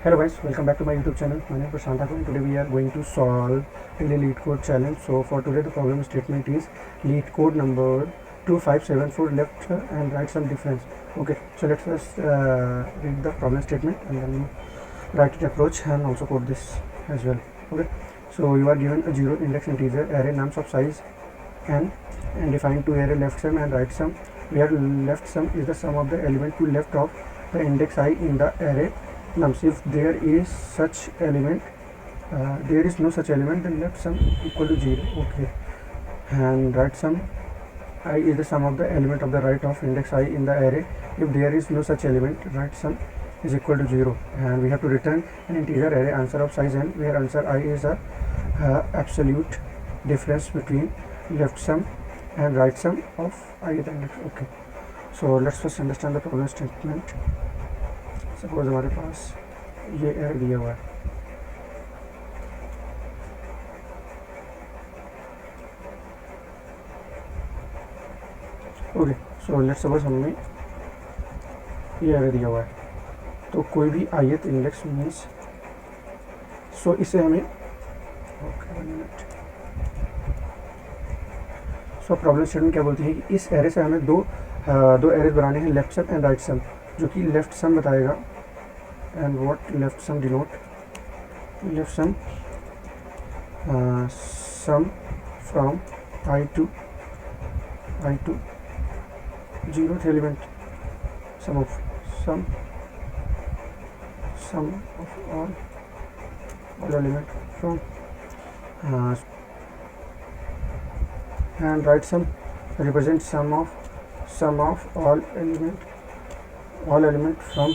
Hello guys, welcome back to my YouTube channel. My name is Prashant Thakur and today we are going to solve daily lead code challenge. So for today the problem statement is lead code number 2574 left and right some difference. Okay, so let's first read the problem statement and then write it approach and also code this as well. Okay, so you are given a zero index integer array nums of size n and define two array left sum and right sum, where left sum is the sum of the element to left of the index I in the array nums. If there is such element, there is no such element, then left sum equal to 0. Okay, and right sum I is the sum of the element of the right of index I in the array. If there is no such element, right sum is equal to 0, and we have to return an integer array answer of size n, where answer I is a absolute difference between left sum and right sum of ith index. Okay, so let's first understand the problem statement. Suppose हमारे पास ये array दिया हुआ है, okay, so let's suppose हमें ये array दिया हुआ है, तो कोई भी ith इंडेक्स मीन्स, सो इसे हमें सो प्रॉब्लम स्टेटमेंट क्या बोलती है कि इस एरे से हमें दो एरेज बनाने हैं, लेफ्ट सम एंड राइट सम, जो कि लेफ्ट सम बताएगा. And what left sum denote? Left sum sum from I to 0th element, sum of all element from and right sum represents sum of all element from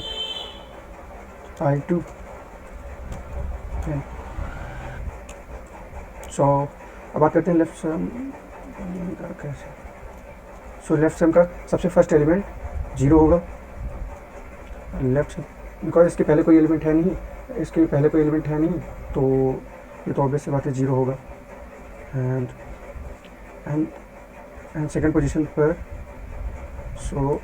I to n. सो अब बात करते हैं left सम कैसे. सो left सम का सबसे first element 0 होगा. Left some because इसके पहले कोई एलिमेंट है नहीं, तो ये तो ऑब्वियस सी बात है 0 होगा. एंड सेकंड पोजीशन पर so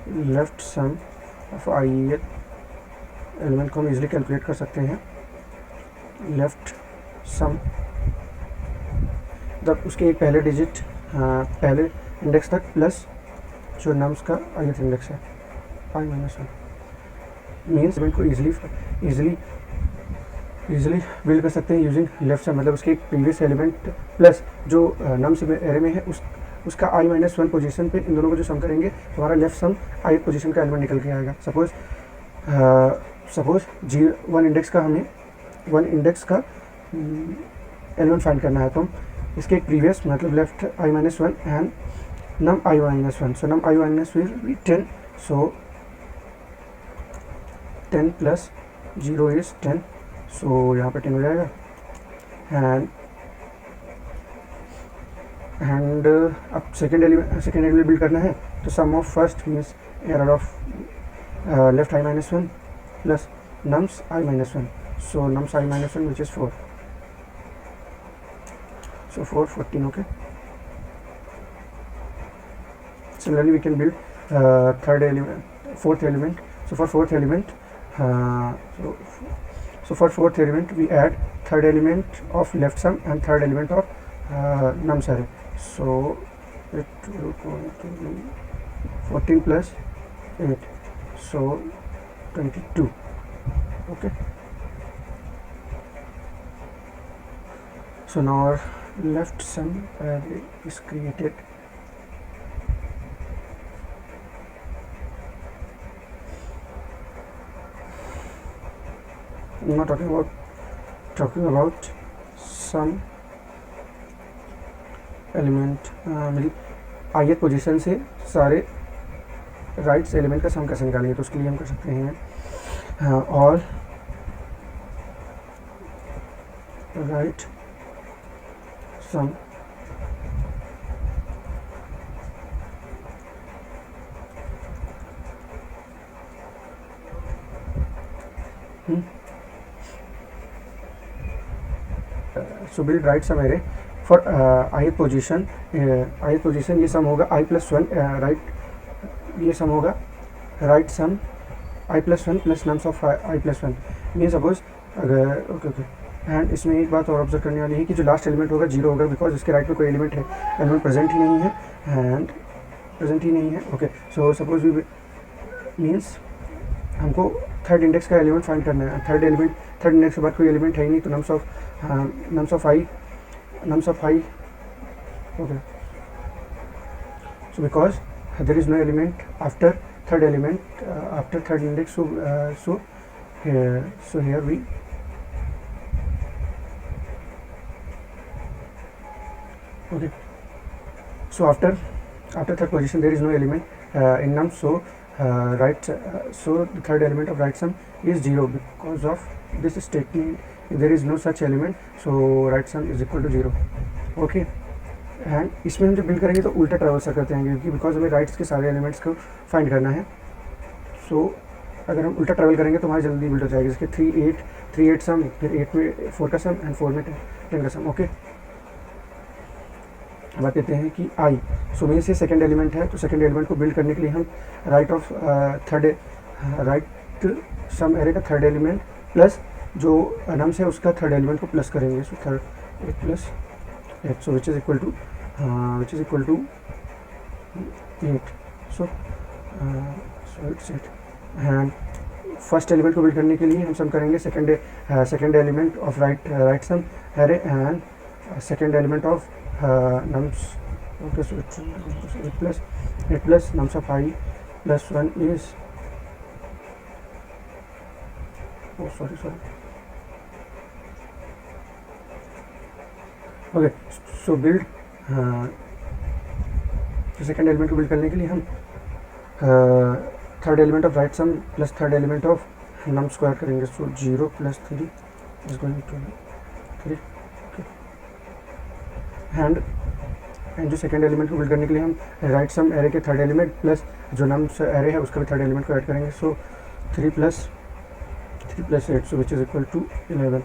left sum of ith element को हम इजीली कैलकुलेट कर सकते हैं. लेफ्ट सम जब उसके एक पहले डिजिट पहले इंडेक्स तक प्लस जो नम्स का ith इंडेक्स है i-1 मीन्स एलिमेंट को इजीली बिल्ड कर सकते हैं यूजिंग लेफ्ट सम. मतलब उसके एक प्रीवियस एलिमेंट प्लस जो नम्स एरे में है उसका i-1 पोजीशन पे इन दोनों को जो सम करेंगे तो हमारा लेफ्ट सम ith पोजीशन का एलिमेंट निकल के आएगा. सपोज 1 इंडेक्स का एलिमेंट फाइंड करना है, तो हम इसके एक प्रीवियस मतलब left i-1 and num i-1. So num i-1 will be 10, so 10 plus 0 is 10, so यहाँ पर 10 हो जाएगा. एंड अब सेकेंड एलिमेंट बिल्ड करना है, तो sum of first means array of left i-1 plus nums i-1, so nums i-1 which is 4, so 4 14. okay, similarly we can build fourth element. So for fourth element we add third element of left sum and third element of nums array. So it will go to 14 plus 8, so 22. okay, so now our left sum array is created. I'm not talking about sum element मतलब ith position से सारे rights element का सम कैसे निकालेंगे, तो उसके लिए हम कर सकते हैं all right some so build right sum array for ith position ये सम होगा i+1 राइट, ये सम होगा write sum I plus 1 plus nums of I plus 1 mean suppose अगर ओके एंड इसमें एक बात और ऑब्जर्व करने वाली है कि जो लास्ट एलिमेंट होगा जीरो होगा, बिकॉज इसके राइट में कोई एलिमेंट प्रेजेंट ही नहीं है एंड प्रेजेंट ही नहीं है. Okay, so suppose we means हमको थर्ड इंडेक्स का एलिमेंट फाइंड करना है. थर्ड इंडेक्स के बाद कोई एलिमेंट है ही नहीं, तो nums of I. Okay, so because there is no element after third index, so here we okay, so after third position there is no element in num, so the third element of right sum is 0 because of this statement. If there is no such element, so right sum is equal to 0. okay, and इसमें हम जब build करेंगे तो उल्टा travel sir करते हैं, क्योंकि because हमें राइट्स के सारे एलिमेंट्स को फाइंड करना है. सो अगर हम उल्टा ट्रैवल करेंगे तो हमारी जल्दी बिल्ड हो जाएगी. जैसे 3 8 सम, फिर 8 में 4 का सम एंड 4 में 10 का सम. ओके, बात कहते हैं कि आई. सो मेन से सेकेंड एलिमेंट है, तो सेकेंड एलिमेंट को बिल्ड करने के लिए हम राइट सम एरे का थर्ड एलिमेंट प्लस जो नम्स है उसका थर्ड एलिमेंट को प्लस करेंगे. So third 8 plus 8, so which is equal to 8. so it's 8. And first element को बिल्ड करने के लिए हम सम करेंगे second element of right sum array and second element of nums. Okay, so it's 8 plus nums of I plus 1 is sorry. Okay, so build second element को build करने के लिए हम third element of right sum plus third element of num square करेंगे. So 0 plus 3 is going to 3. And जो second element को build करने के लिए हम राइट सम एरे के थर्ड एलिमेंट प्लस जो नम्स एरे है उसका भी थर्ड एलिमेंट को ऐड करेंगे. So 3 plus 8, so which is equal to 11.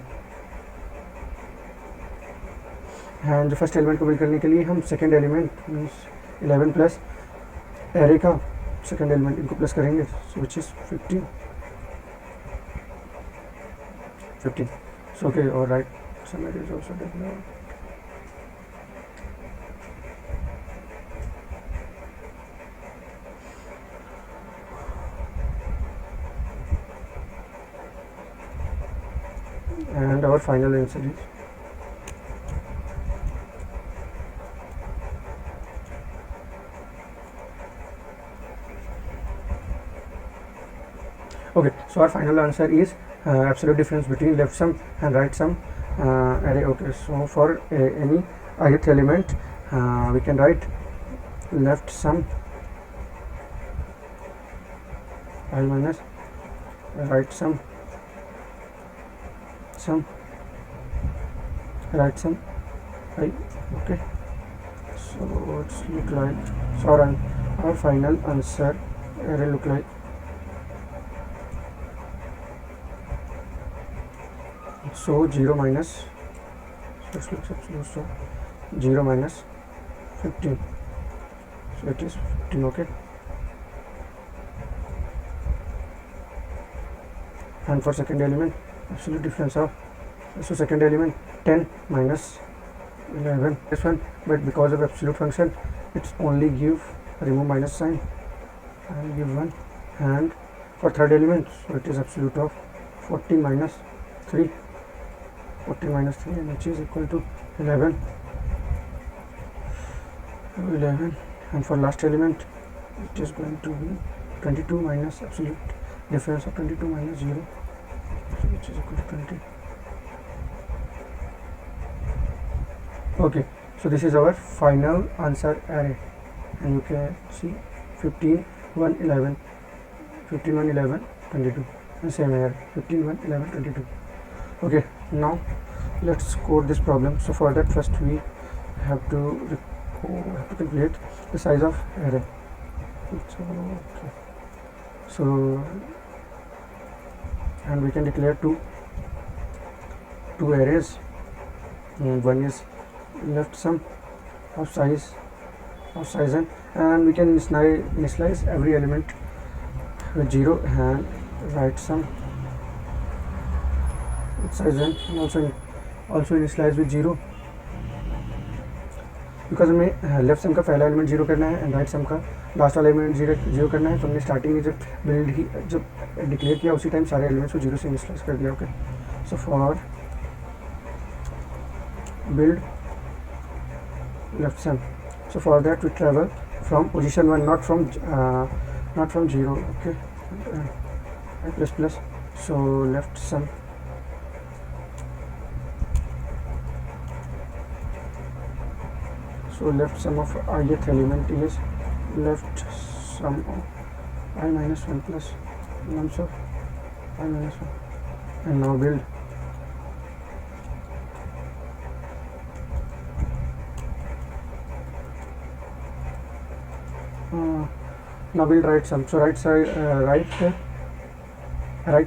And जो फर्स्ट एलिमेंट को बिल्ड करने के लिए हम second element means 11 plus array का सेकेंड एलिमेंट इनको प्लस करेंगे. So which is 15. So okay, और right sum array is also developed. and our final answer is okay. So our final answer is absolute difference between left sum and right sum array. Okay, so for any ith element we can write left sum I minus right sum right sum I. Okay, so it's look like, so our final answer array look like so 0 minus, so it looks absolute, so 0 minus 15, so it is 15. Okay, and for second element absolute difference of, so second element 10 minus 11 this one, but because of absolute function it's only give remove minus sign and give 1. And for third element, so it is absolute of 14 minus 3 and which is equal to 11. And for last element it is going to be 22 minus absolute difference of 22 minus 0, so which is equal to 20. Okay, so this is our final answer array, and you can see 15 1 11 15 1 11 22 and same here 15 1 11 22. Okay, now let's code this problem. So for that first we have to calculate the size of array. Okay, so and we can declare two arrays, and one is left sum of size n, and we can initialize every element with 0 and write some size n, and also initialize with 0 because हमें left सम का पहला element zero करना है and right सम का last वाला element zero करना है. तो हमने स्टार्टिंग में जब बिल्ड ही जब डिक्लेयर किया उसी टाइम सारे एलिमेंट्स को जीरो से इनिशियलाइज कर दिया. Okay, so for build left sum, so for that we travel from position 1, not from 0. Okay, I plus plus, so left sum, so left sum of ith element is left sum of I minus 1 plus nums of I minus 1. And now build now build right sum. So right side right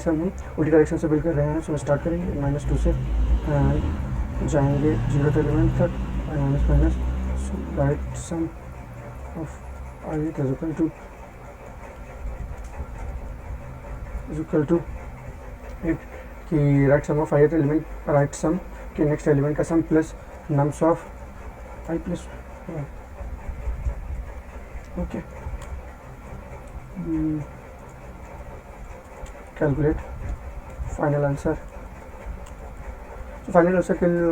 sum हम उल्टी direction से build कर रहे हैं. So start करेंगे -2 से and जाएंगे 0th element तक minus. So right sum of I is equal to एक कि right sum of ith element right sum के नेक्स्ट एलिमेंट का sum plus nums of I plus 1. Okay, calculate final answer. So final answer के लिए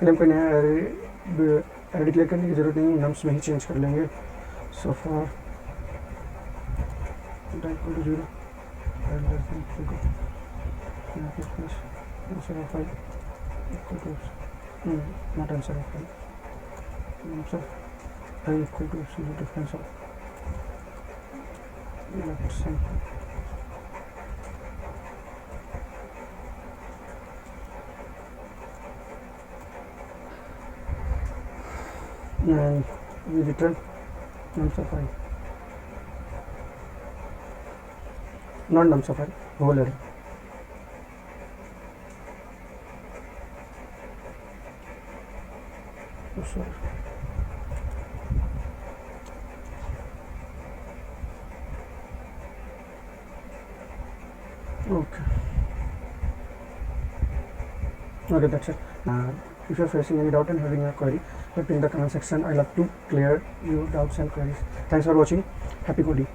हमको नया array declare करने की जरूरत नहीं, नम्स में ही चेंज कर लेंगे. So for equal to 0 answer of I equal to not answer of I answer I equal to absolute difference of left sum. And we return nums of I, not nums of I, whole array. Oh, sorry. Okay, that's it. If you are facing any doubt and having a query, let me in the comment section. I love to clear your doubts and queries. Thanks for watching. Happy coding.